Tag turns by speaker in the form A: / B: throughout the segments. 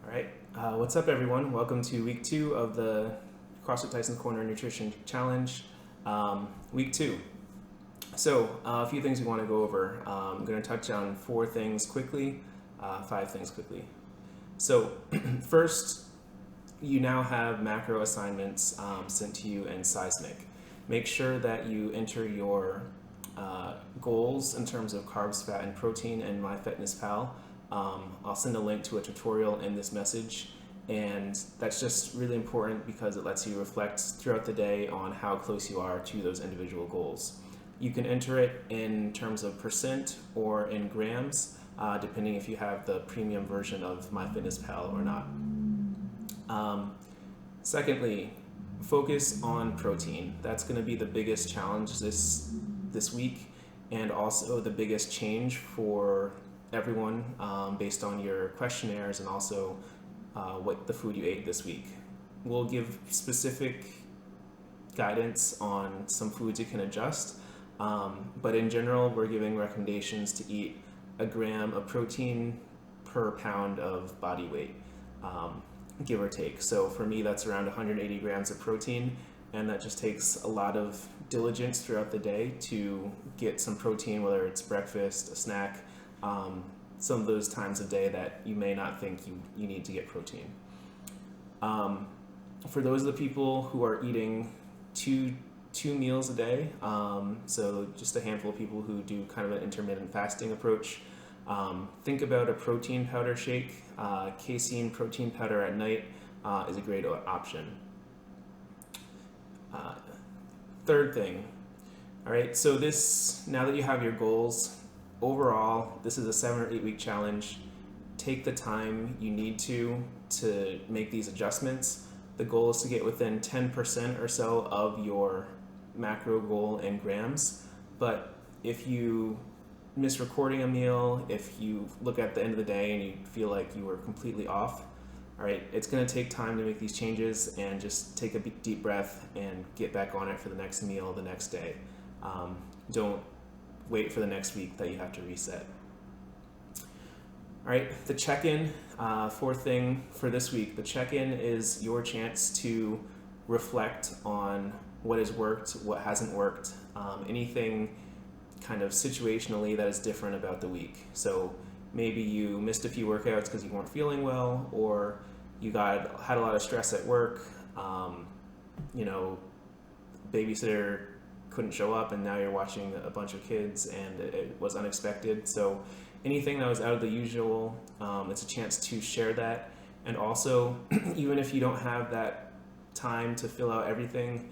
A: All right, what's up everyone? Welcome to week 2 of the CrossFit Tysons Corner Nutrition Challenge, week 2. So a few things we want to go over. I'm going to touch on 4 things quickly, 5 things quickly. So first, you now have macro assignments sent to you in Seismic. Make sure that you enter your goals in terms of carbs, fat, and protein in MyFitnessPal. I'll send a link to a tutorial in this message, and that's just really important because it lets you reflect throughout the day on how close you are to those individual goals. You can enter it in terms of percent or in grams, depending if you have the premium version of MyFitnessPal or not. Secondly, focus on protein. That's going to be the biggest challenge this week, and also the biggest change for everyone based on your questionnaires and also what the food you ate this week. We'll give specific guidance on some foods you can adjust, but in general we're giving recommendations to eat 1 gram of protein per pound of body weight, give or take. So for me that's around 180 grams of protein, and that just takes a lot of diligence throughout the day to get some protein, whether it's breakfast, a snack, some of those times of day that you may not think you need to get protein. For those of the people who are eating two meals a day, so just a handful of people who do kind of an intermittent fasting approach, think about a protein powder shake. Casein protein powder at night is a great option. Third thing, all right, so now that you have your goals, overall, this is a 7 or 8 week challenge. Take the time you need to make these adjustments. The goal is to get within 10% or so of your macro goal in grams. But if you miss recording a meal, if you look at the end of the day and you feel like you were completely off, all right, it's going to take time to make these changes, and just take a deep breath and get back on it for the next meal the next day. Don't wait for the next week that you have to reset. All right, the check-in, 4th thing for this week. The check-in is your chance to reflect on what has worked, what hasn't worked, anything kind of situationally that is different about the week. So maybe you missed a few workouts because you weren't feeling well, or you had a lot of stress at work, babysitter couldn't show up and now you're watching a bunch of kids and it was unexpected. So anything that was out of the usual, it's a chance to share that. And also, even if you don't have that time to fill out everything,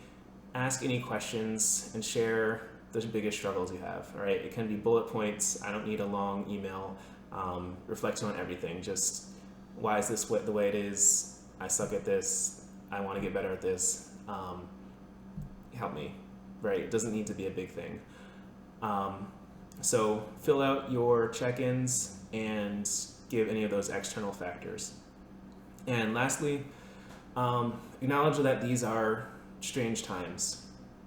A: ask any questions and share the biggest struggles you have. All right, it can be bullet points. I don't need a long email. Reflection on everything. Just, why is this the way it is? I suck at this. I want to get better at this. Help me. Right? It doesn't need to be a big thing. So fill out your check-ins and give any of those external factors. And lastly, acknowledge that these are strange times.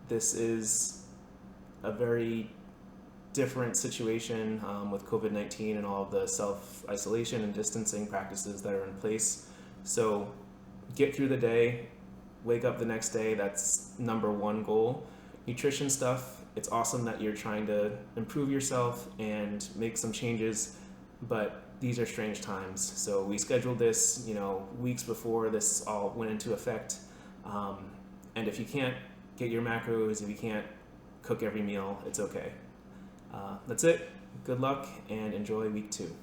A: This is a very different situation with COVID-19 and all of the self-isolation and distancing practices that are in place. So get through the day, wake up the next day. That's number 1 goal. Nutrition stuff, it's awesome that you're trying to improve yourself and make some changes, but these are strange times. So we scheduled this, weeks before this all went into effect. And if you can't get your macros, if you can't cook every meal, it's okay. That's it. Good luck and enjoy week 2.